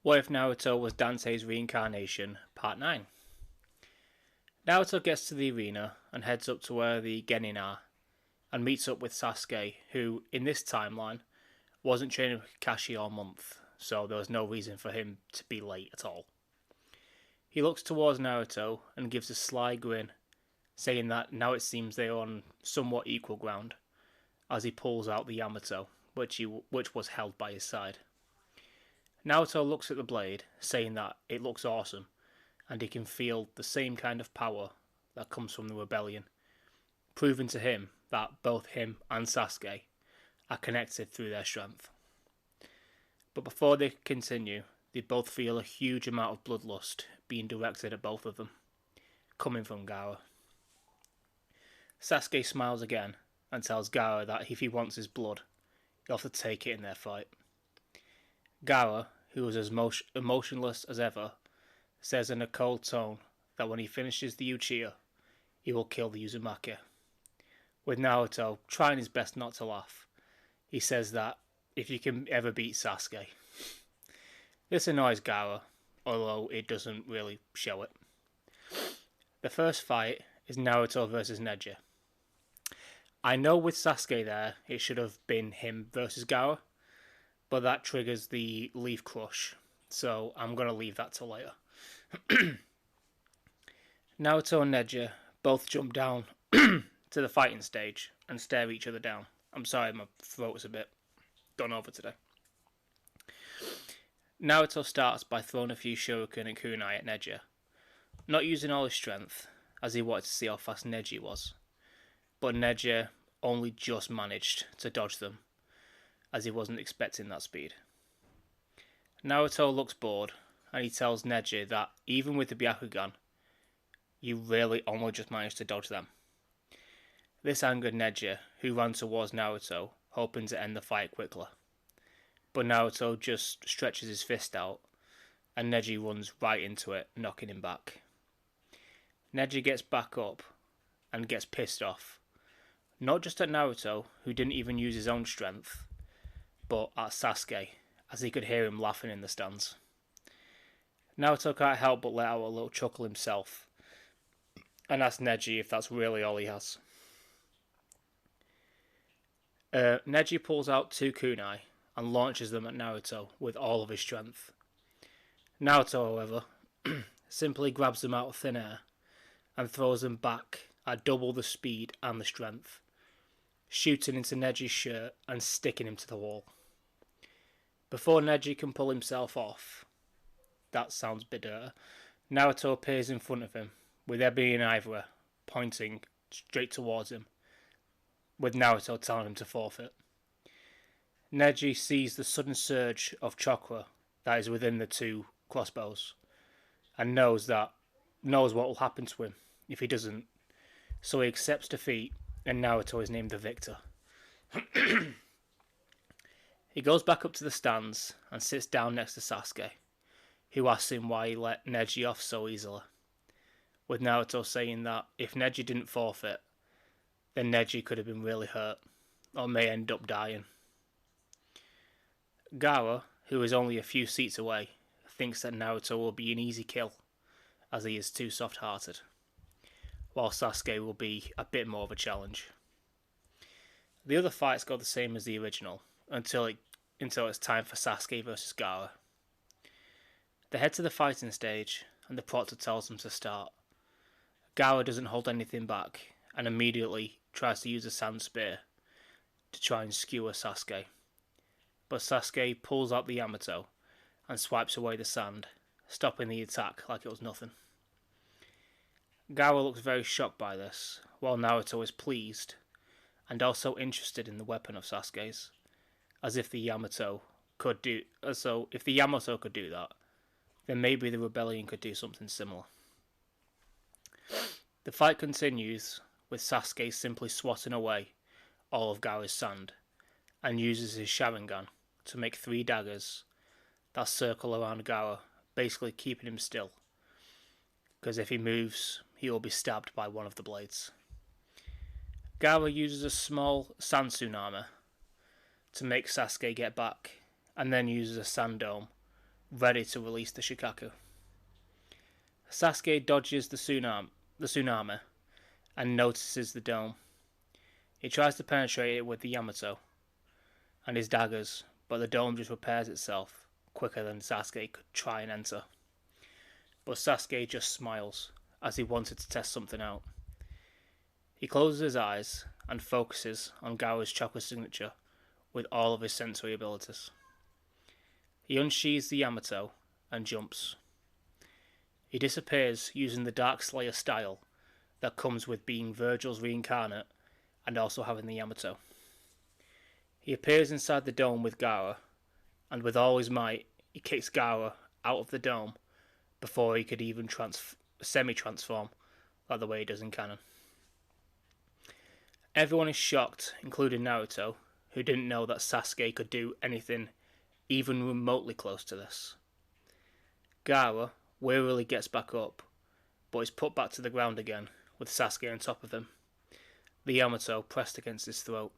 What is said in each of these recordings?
What if Naruto was Dante's reincarnation, Part 9? Naruto gets to the arena and heads up to where the Genin are, and meets up with Sasuke, who, in this timeline, wasn't training with Kakashi all month, so there was no reason for him to be late at all. He looks towards Naruto and gives a sly grin, saying that now it seems they are on somewhat equal ground, as he pulls out the Yamato, which was held by his side. Naruto looks at the blade, saying that it looks awesome, and he can feel the same kind of power that comes from the rebellion, proving to him that both him and Sasuke are connected through their strength. But before they continue, they both feel a huge amount of bloodlust being directed at both of them, coming from Gaara. Sasuke smiles again and tells Gaara that if he wants his blood, he'll have to take it in their fight. Gaara, who is as emotionless as ever, says in a cold tone that when he finishes the Uchiha, he will kill the Uzumaki. With Naruto trying his best not to laugh, he says that if you can ever beat Sasuke. This annoys Gaara, although it doesn't really show it. The first fight is Naruto versus Neji. I know with Sasuke there, it should have been him versus Gaara, but that triggers the Leaf Crush, so I'm going to leave that till later. Naruto and Neji both jump down to the fighting stage and stare each other down. I'm sorry, my throat is a bit gone over today. Naruto starts by throwing a few shuriken and kunai at Neji, not using all his strength, as he wanted to see how fast Neji was, but Neji only just managed to dodge them, as he wasn't expecting that speed. Naruto looks bored, and he tells Neji that even with the Byakugan, you really only just managed to dodge them. This angered Neji, who ran towards Naruto, hoping to end the fight quickly. But Naruto just stretches his fist out, and Neji runs right into it, knocking him back. Neji gets back up, and gets pissed off. Not just at Naruto, who didn't even use his own strength, but at Sasuke, as he could hear him laughing in the stands. Naruto can't help but let out a little chuckle himself, and asks Neji if that's really all he has. Neji pulls out two kunai and launches them at Naruto with all of his strength. Naruto, however, simply grabs them out of thin air and throws them back at double the speed and the strength, shooting into Neji's shirt and sticking him to the wall. Before Neji can pull himself off, that sounds a bit dirty, Naruto appears in front of him, with Ebi and Ivory pointing straight towards him, with Naruto telling him to forfeit. Neji sees the sudden surge of chakra that is within the two crossbows, and knows what will happen to him if he doesn't, so he accepts defeat, and Naruto is named the victor. He goes back up to the stands and sits down next to Sasuke, who asks him why he let Neji off so easily, with Naruto saying that if Neji didn't forfeit, then Neji could have been really hurt, or may end up dying. Gaara, who is only a few seats away, thinks that Naruto will be an easy kill, as he is too soft-hearted, while Sasuke will be a bit more of a challenge. The other fights go the same as the original, until it's time for Sasuke versus Gaara. They head to the fighting stage, and the proctor tells them to start. Gaara doesn't hold anything back, and immediately tries to use a sand spear to try and skewer Sasuke. But Sasuke pulls out the Yamato and swipes away the sand, stopping the attack like it was nothing. Gaara looks very shocked by this, while Naruto is pleased, and also interested in the weapon of Sasuke's, as if the Yamato could do that, then maybe the rebellion could do something similar. The fight continues, with Sasuke simply swatting away all of Gaara's sand, and uses his Sharingan to make 3 daggers that circle around Gaara, basically keeping him still, because if he moves, he will be stabbed by one of the blades. Gaara uses a small sand tsunami to make Sasuke get back, and then uses a sand dome ready to release the Shikaku. Sasuke dodges the tsunami and notices the dome. He tries to penetrate it with the Yamato and his daggers, but the dome just repairs itself quicker than Sasuke could try and enter. But Sasuke just smiles, as he wanted to test something out. He closes his eyes and focuses on Gaara's chakra signature with all of his sensory abilities. He unsheathes the Yamato and jumps. He disappears using the Dark Slayer style that comes with being Virgil's reincarnate and also having the Yamato. He appears inside the dome with Gaara, and with all his might, he kicks Gaara out of the dome before he could even semi-transform like the way he does in canon. Everyone is shocked, including Naruto, who didn't know that Sasuke could do anything even remotely close to this. Gaara wearily gets back up, but is put back to the ground again with Sasuke on top of him, the Yamato pressed against his throat.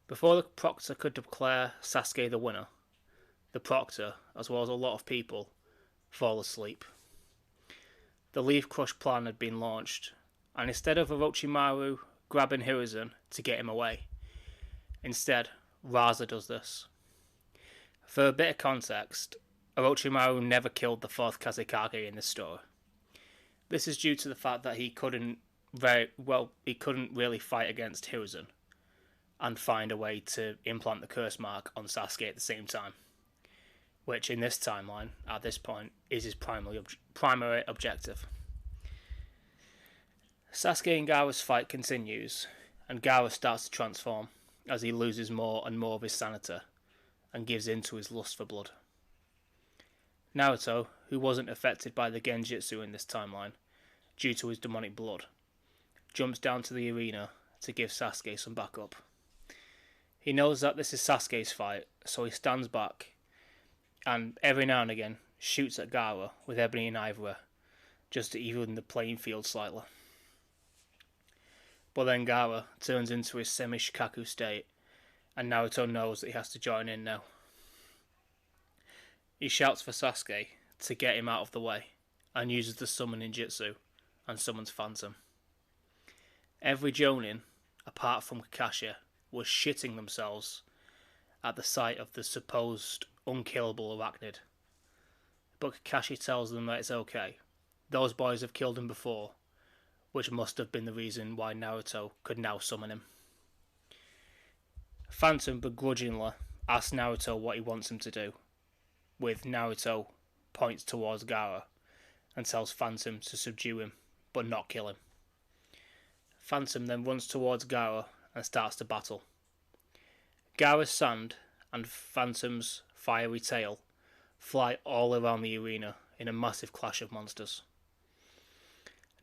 Before the proctor could declare Sasuke the winner, the proctor, as well as a lot of people, fall asleep. The Leaf Crush plan had been launched, and instead of Orochimaru grabbing Hiruzen to get him away, instead, Raza does this. For a bit of context, Orochimaru never killed the 4th Kazekage in this story. This is due to the fact that he couldn't really fight against Hiruzen and find a way to implant the curse mark on Sasuke at the same time, which in this timeline, at this point, is his primary objective. Sasuke and Gaara's fight continues, and Gaara starts to transform as he loses more and more of his sanity and gives in to his lust for blood. Naruto, who wasn't affected by the Genjutsu in this timeline due to his demonic blood, jumps down to the arena to give Sasuke some backup. He knows that this is Sasuke's fight, so he stands back and every now and again shoots at Gaara with ebony and ivory just to even the playing field slightly. But then Gaara turns into his semi-Shikaku state, and Naruto knows that he has to join in now. He shouts for Sasuke to get him out of the way, and uses the summoning jutsu, and summons Phantom. Every Jonin, apart from Kakashi, was shitting themselves at the sight of the supposed unkillable arachnid. But Kakashi tells them that it's okay. Those boys have killed him before, which must have been the reason why Naruto could now summon him. Phantom begrudgingly asks Naruto what he wants him to do, with Naruto points towards Gaara and tells Phantom to subdue him, but not kill him. Phantom then runs towards Gaara and starts to battle. Gaara's sand and Phantom's fiery tail fly all around the arena in a massive clash of monsters.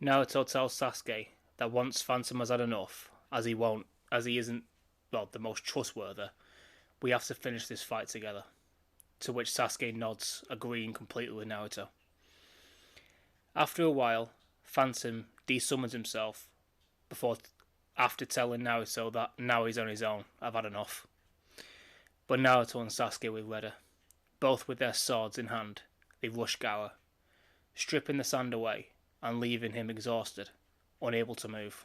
Naruto tells Sasuke that once Phantom has had enough, as he isn't the most trustworthy, we have to finish this fight together. To which Sasuke nods, agreeing completely with Naruto. After a while, Phantom desummons himself after telling Naruto that now he's on his own, I've had enough. But Naruto and Sasuke were ready. Both with their swords in hand, they rush Gaara, stripping the sand away and leaving him exhausted, unable to move,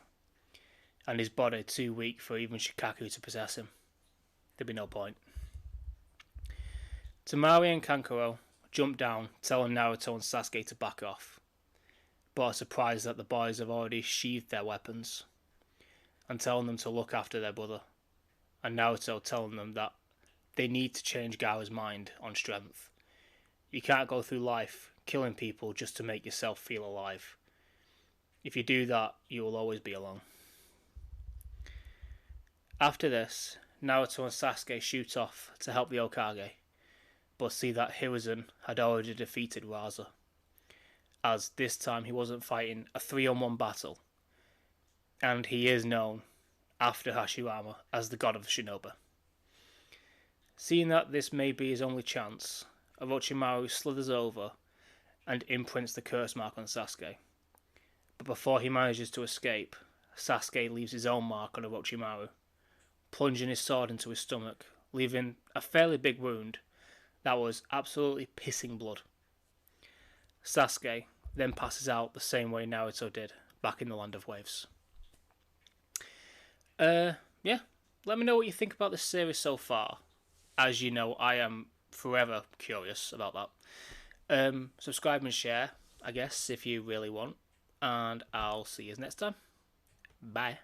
and his body too weak for even Shikaku to possess him. There'd be no point. Temari and Kankuro jump down, telling Naruto and Sasuke to back off, but are surprised that the boys have already sheathed their weapons, and telling them to look after their brother, and Naruto telling them that they need to change Gaara's mind on strength. You can't go through life killing people just to make yourself feel alive. If you do that, you will always be alone. After this, Naruto and Sasuke shoot off to help the Hokage, but see that Hiruzen had already defeated Raza, as this time he wasn't fighting a 3-on-1 battle, and he is known, after Hashirama, as the god of the shinobi. Seeing that this may be his only chance, Orochimaru slithers over and imprints the curse mark on Sasuke. But before he manages to escape, Sasuke leaves his own mark on Orochimaru, plunging his sword into his stomach, leaving a fairly big wound That was absolutely pissing blood. Sasuke then passes out the same way Naruto did back in the Land of Waves. Yeah, let me know what you think about this series so far. As you know, I am forever curious about that. Subscribe and share, I guess, if you really want. And I'll see you next time. Bye.